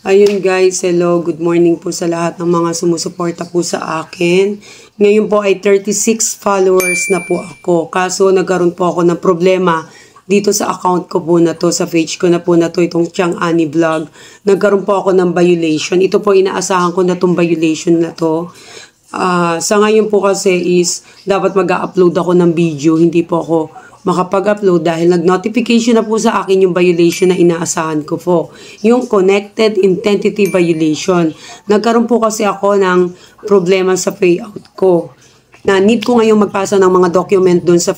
Ayun guys, hello, good morning po sa lahat ng mga sumusuporta po sa akin. Ngayon po ay 36 followers na po ako. Kaso nagkaroon po ako ng problema dito sa account ko po na to, sa page ko na po na to, itong Chang Ani Vlog. Nagkaroon po ako ng violation. Ito po inaasahan ko na itong violation na to. Sa ngayon po kasi is dapat mag-upload ako ng video, hindi po ako makapag-upload dahil nag-notification na po sa akin yung violation na inaasahan ko po. Yung Connected Entity Violation. Nagkaroon po kasi ako ng problema sa payout ko. Na need ko ngayong magpasa ng mga document doon sa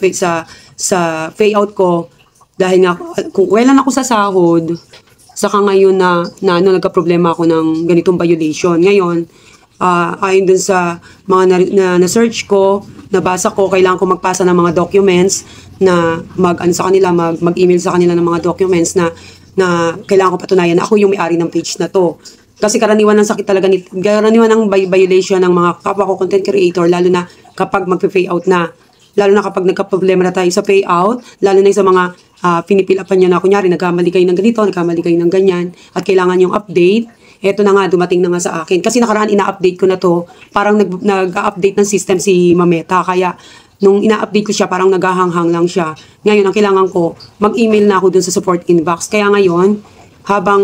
payout ko dahil nga kung kailan ako sa sahod, saka ngayon na nagka-problema ako ng ganitong violation. Ngayon, ayon dun sa mga na-search ko, nabasa ko, kailangan ko magpasa ng mga documents na mag-email sa kanila ng mga documents na kailangan ko patunayan na ako yung may-ari ng page na to. Kasi karaniwan ng sakit talaga, karaniwan ng violation ng mga kapwa ko content creator, lalo na kapag mag-payout na. Lalo na kapag nagka-problema na tayo sa payout, lalo na sa mga pinipilapan nyo na, kunyari, nagkamali kayo ng ganito, nagkamali kayo ng ganyan, at kailangan yung update. Eto na nga, dumating na nga sa akin. Kasi nakaraan, ina-update ko na to. Parang nag-update ng system si Mameta. Kaya, nung ina-update ko siya, parang naghahanghang lang siya. Ngayon, ang kailangan ko, mag-email na ako dun sa support inbox. Kaya ngayon, habang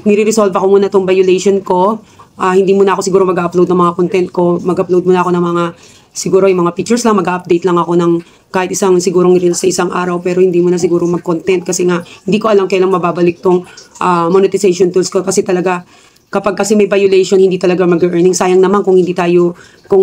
nire-resolve ako muna tong violation ko, hindi muna ako siguro mag-upload ng mga content ko. Mag-upload muna ako ng mga, siguro yung mga pictures lang, mag-update lang ako ng kahit sigurong reel sa isang araw, pero hindi mo na siguro mag-content kasi nga, hindi ko alam kailang mababalik tong monetization tools ko kasi talaga, kapag kasi may violation, hindi talaga mag-earning. Sayang naman kung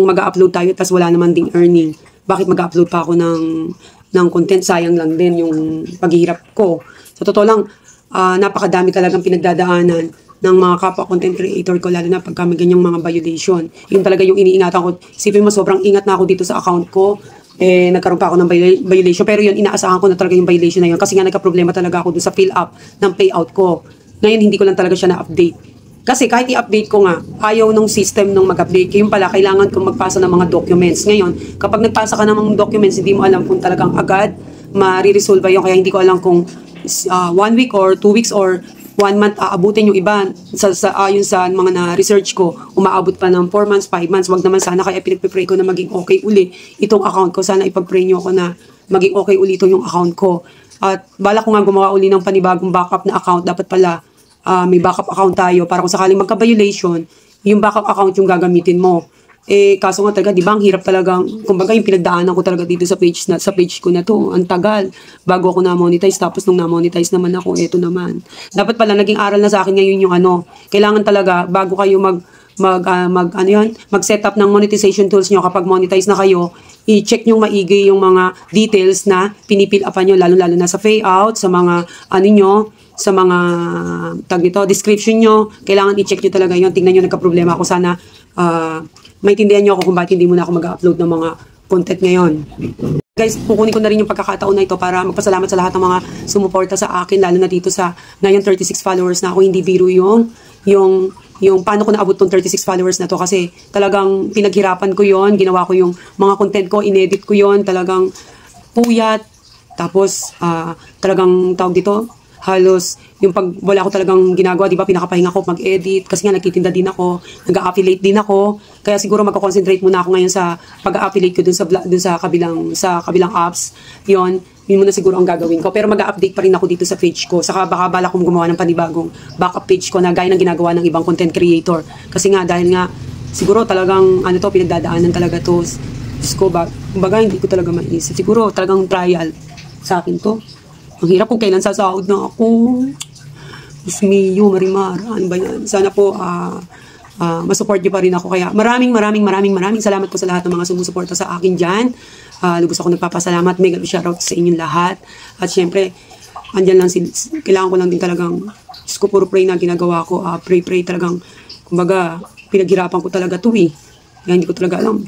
mag-upload tayo tas wala naman ding earning. Bakit mag-upload pa ako ng content? Sayang lang din yung paghihirap ko. Sa totoo lang, napakadami talagang pinagdadaanan ng mga kapwa content creator ko, lalo na pagka may ganyang mga violation. Yung talaga yung iniingatan ko. Isipin mo, sobrang ingat na ako dito sa account ko. Nagkaroon pa ako ng violation. Pero yun, inaasahan ko na talaga yung violation na yun. Kasi nga nagka-problema talaga ako dun sa fill up ng payout ko. Ngayon, hindi ko lang talaga siya na-update. Kasi kahit i-update ko nga, ayaw nung system nung mag-update. Yung pala, kailangan kong magpasa ng mga documents. Ngayon, kapag nagpasa ka ng mga documents, hindi mo alam kung talagang agad ma-resolve yun. Kaya hindi ko alam kung 1 week or 2 weeks or 1 month aabutin yung iba. Ayon sa mga na-research ko, umaabot pa ng 4 months, 5 months. Wag naman sana, kaya pinagpipray ko na maging okay uli itong account ko. Sana ipag-pray nyo ako na maging okay uli itong yung account ko. At bala ko nga gumawa uli ng panibagong backup na account. Dapat pala may backup account tayo para kung sakaling magka-violation, yung backup account yung gagamitin mo. Kaso nga talaga, di ba, ang hirap talagang, kumbaga yung pinagdaanan ko talaga dito sa page ko na to, ang tagal, bago ako na-monetize, tapos nung na-monetize naman ako, eto naman. Dapat pala, naging aral na sa akin ngayon yung kailangan talaga, bago kayo mag-set up ng monetization tools nyo, kapag monetize na kayo, i-check nyo maigi yung mga details na pinipil-upan nyo, lalo-lalo na sa payout, sa mga, sa mga description nyo, kailangan i-check nyo talaga yun. Tingnan nyo, nagka-problema ako. Sana maintindihan nyo ako kung bakit hindi muna ako mag-upload ng mga content ngayon. Guys, kukunin ko na rin yung pagkakataon na ito para magpasalamat sa lahat ng mga sumuporta sa akin, lalo na dito sa ngayon 36 followers na ako. Hindi biro yung paano ko naabot tong 36 followers na to, kasi talagang pinaghirapan ko yon, ginawa ko yung mga content ko, inedit ko yon, talagang puyat. Tapos talagang tawag dito, halos yung pag wala ako talagang ginagawa, di ba, pinakapahinga ko mag-edit kasi nga nagtitinda din ako, nag-affiliate din ako, kaya siguro magko-concentrate muna ako ngayon sa pag-affiliate ko dun sa kabilang apps. Yun muna siguro ang gagawin ko, pero mag-update pa rin ako dito sa page ko, saka baka bala kong gumawa ng panibagong backup page ko na gaya ng ginagawa ng ibang content creator, kasi nga dahil nga siguro talagang pinagdadaanan talaga to. Diyos ko, kumbaga hindi ko talaga maiisip, siguro talagang trial sa akin to. Ang hirap kung kailan sasahod na ako. Diyos mio, Marimar. Ano ba yan? Sana po masupport niyo pa rin ako. Kaya maraming salamat po sa lahat ng mga sumusuporta sa akin dyan. Lubos ako nagpapasalamat. Mega shoutout sa inyong lahat. At syempre, andyan lang kailangan ko lang din talagang, Diyos ko, puro pray na ginagawa ko. Pray talagang, kumbaga, pinaghirapan ko talaga to eh. Kaya hindi ko talaga alam.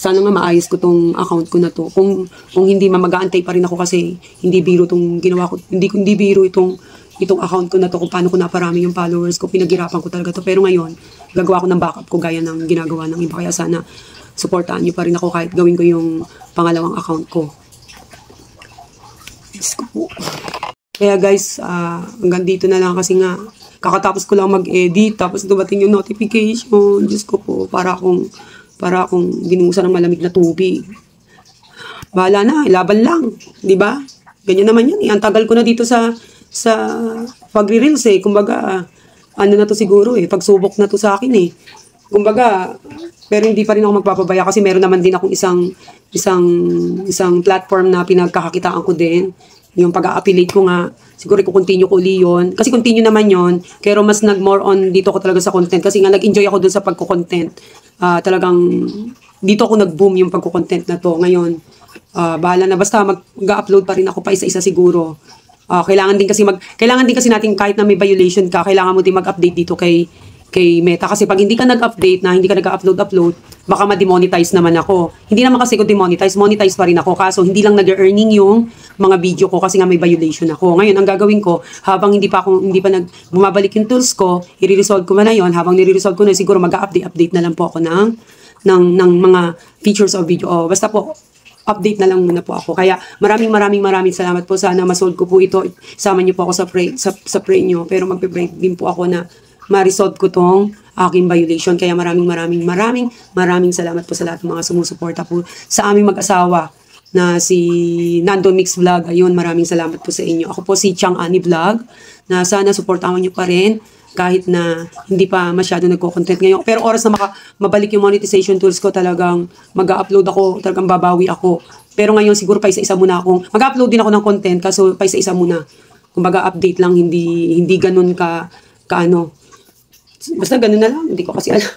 Sana nga maayos ko tong account ko na to. Kung hindi, mag-aantay pa rin ako kasi hindi biro tong ginawa ko. Hindi biro itong account ko na to, kung paano ko naparami yung followers ko. Pinaghirapan ko talaga to. Pero ngayon, gagawa ko ng backup ko gaya ng ginagawa ng iba. Kaya sana supportaan niyo pa rin ako kahit gawin ko yung pangalawang account ko. Diyos ko po. Kaya guys, hanggang dito na lang kasi nga kakatapos ko lang mag-edit, tapos dumating yung notification. Diyos ko po, para akong binuhusan ng malamig na tubig. Bahala na, laban lang, di ba? Ganyan naman yun. Ang tagal ko na dito sa pagre-reels eh. Kumbaga, ano na to siguro eh, pagsubok na to sa akin eh. Kumbaga, pero hindi pa rin ako magpapabaya kasi meron naman din akong isang platform na pinagkakakitaan ko din. Yung pag-a-affiliate ko nga, siguro i-continue ko uli yun. Kasi continue naman yun, pero mas nag-more on dito ko talaga sa content. Kasi nga nag-enjoy ako dun sa pagko-content. Talagang, dito ako nag-boom yung pagko-content na to. Ngayon, bahala na. Basta mag-upload pa rin ako pa isa-isa siguro. Kailangan din kasi natin kahit na may violation ka, kailangan mo din mag-update dito kay Meta. Kasi pag hindi ka nag-update na, hindi ka nag-upload, baka ma-demonetize naman ako. Hindi naman kasi ko monetize pa rin ako. Kaso hindi lang nag-earning yung mga video ko kasi nga may violation ako. Ngayon, ang gagawin ko, habang hindi pa bumabalik yung tools ko, i-resolve ko na yon. Habang nire-resolve ko na, siguro mag-update na lang po ako ng mga features of video. Basta po, update na lang muna po ako. Kaya maraming salamat po. Sana masolve ko po ito. Sama niyo po ako sa pray niyo. Pero magpe-pray din po ako na ma-resolve ko tong aking violation. Kaya maraming salamat po sa lahat ng mga sumusuporta po sa aming mag-asawa na si Nando Mix Vlog. Ayun, maraming salamat po sa inyo. Ako po si Chang Ani Vlog na sana suportahan niyo pa rin kahit na hindi pa masyado nagko-content ngayon. Pero oras na mabalik yung monetization tools ko, talagang mag-upload ako, talagang babawi ako. Pero ngayon siguro pa isa-isa muna akong, mag-upload din ako ng content, kaso pa isa-isa muna. Kumbaga update lang, hindi ganun ka ano. Basta ganun na lang, hindi ko kasi alam.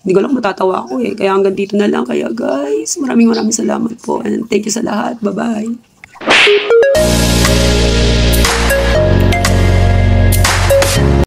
Hindi ko lang matatawa ako eh. Kaya hanggang dito na lang. Kaya guys, maraming salamat po. And thank you sa lahat. Bye-bye.